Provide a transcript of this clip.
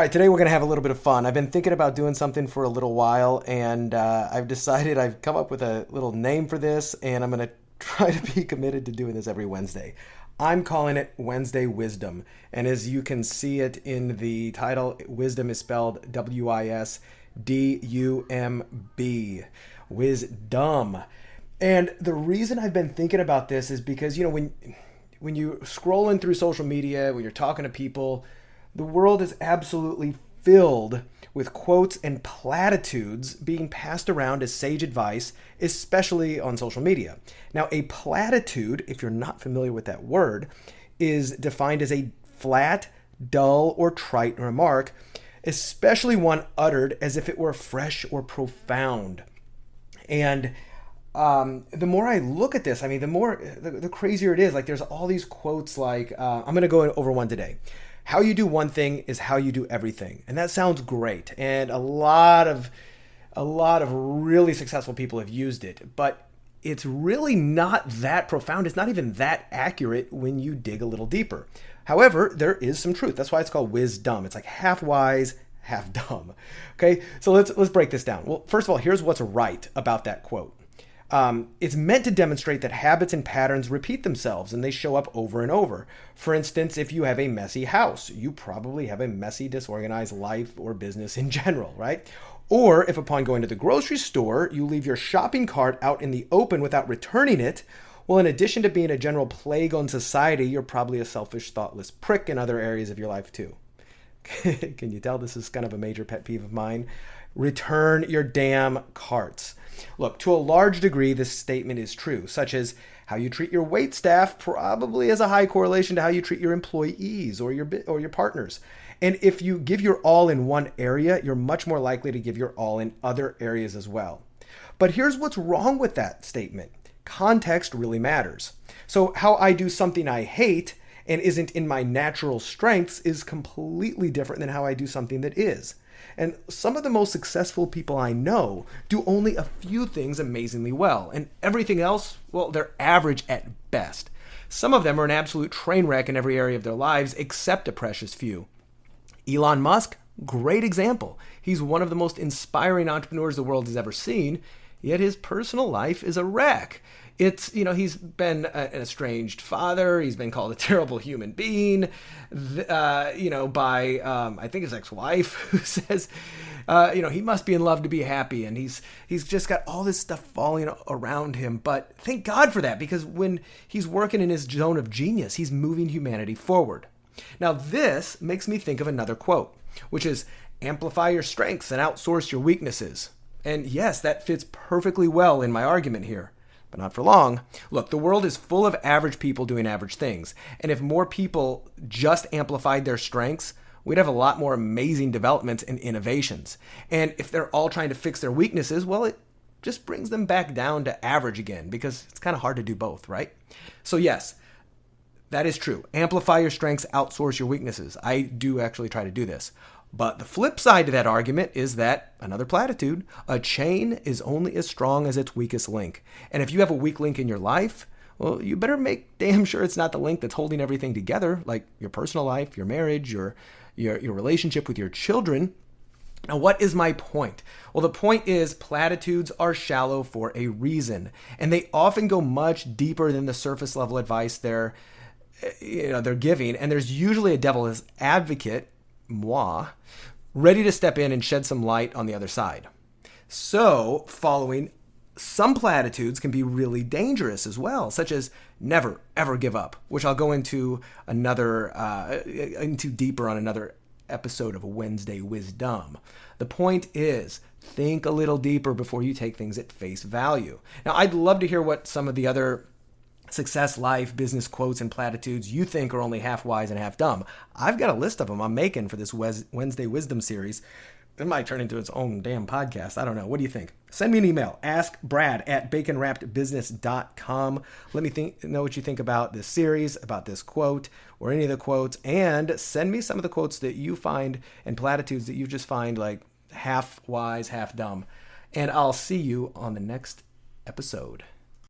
All right, today we're going to have a little bit of fun. I've been thinking about doing something for a little while, and I've decided I've come up with a little name for this, and I'm going to try to be committed to doing this every Wednesday. I'm calling it Wednesday Wisdom, and as you can see it in the title, wisdom is spelled WISDUMB. WisDumb. And the reason I've been thinking about this is because, when you're scrolling through social media, when you're talking to people, the world is absolutely filled with quotes and platitudes being passed around as sage advice, especially on social media. Now, a platitude, if you're not familiar with that word, is defined as a flat, dull, or trite remark, especially one uttered as if it were fresh or profound. And the more I look at this, the crazier it is. Like, there's all these quotes like, I'm going to go over one today. How you do one thing is how you do everything. And that sounds great. And a lot of really successful people have used it, but it's really not that profound. It's not even that accurate when you dig a little deeper. However, there is some truth. That's why it's called WisDumb. It's like half wise, half dumb. Okay, so let's break this down. Well, first of all, here's what's right about that quote. It's meant to demonstrate that habits and patterns repeat themselves and they show up over and over. For instance, if you have a messy house, you probably have a messy, disorganized life or business in general, right? Or if upon going to the grocery store, you leave your shopping cart out in the open without returning it, well, in addition to being a general plague on society, you're probably a selfish, thoughtless prick in other areas of your life too. Can you tell this is kind of a major pet peeve of mine? Return your damn carts. Look, to a large degree, this statement is true, such as how you treat your wait staff probably has a high correlation to how you treat your employees or your partners. And if you give your all in one area, you're much more likely to give your all in other areas as well. But here's what's wrong with that statement. Context really matters. So how I do something I hate and isn't in my natural strengths is completely different than how I do something that is. And some of the most successful people I know do only a few things amazingly well, and everything else, well, they're average at best. Some of them are an absolute train wreck in every area of their lives, except a precious few. Elon Musk, great example. He's one of the most inspiring entrepreneurs the world has ever seen, yet his personal life is a wreck. He's been an estranged father. He's been called a terrible human being, by, I think his ex-wife, who says, he must be in love to be happy. And he's just got all this stuff falling around him. But thank God for that, because when he's working in his zone of genius, he's moving humanity forward. Now, this makes me think of another quote, which is, amplify your strengths and outsource your weaknesses. And yes, that fits perfectly well in my argument here. But not for long. Look, the world is full of average people doing average things. And if more people just amplified their strengths, we'd have a lot more amazing developments and innovations. And if they're all trying to fix their weaknesses, well, it just brings them back down to average again, because it's kind of hard to do both, right? So yes, that is true. Amplify your strengths, outsource your weaknesses. I do actually try to do this. But the flip side to that argument is that, another platitude, a chain is only as strong as its weakest link. And if you have a weak link in your life, well, you better make damn sure it's not the link that's holding everything together, like your personal life, your marriage, your relationship with your children. Now, what is my point? Well, the point is platitudes are shallow for a reason, and they often go much deeper than the surface level advice they're giving. And there's usually a devil's advocate, moi, ready to step in and shed some light on the other side. So, following some platitudes can be really dangerous as well, such as never, ever give up, which I'll go into deeper on another episode of Wednesday Wisdom. The point is, think a little deeper before you take things at face value. Now, I'd love to hear what some of the other success, life, business quotes and platitudes you think are only half wise and half dumb. I've got a list of them I'm making for this Wednesday Wisdom series. It might turn into its own damn podcast. I don't know. What do you think? Send me an email. askbrad@baconwrappedbusiness.com. Let me know what you think about this series, about this quote, or any of the quotes, and send me some of the quotes that you find and platitudes that you just find like half wise, half dumb. And I'll see you on the next episode.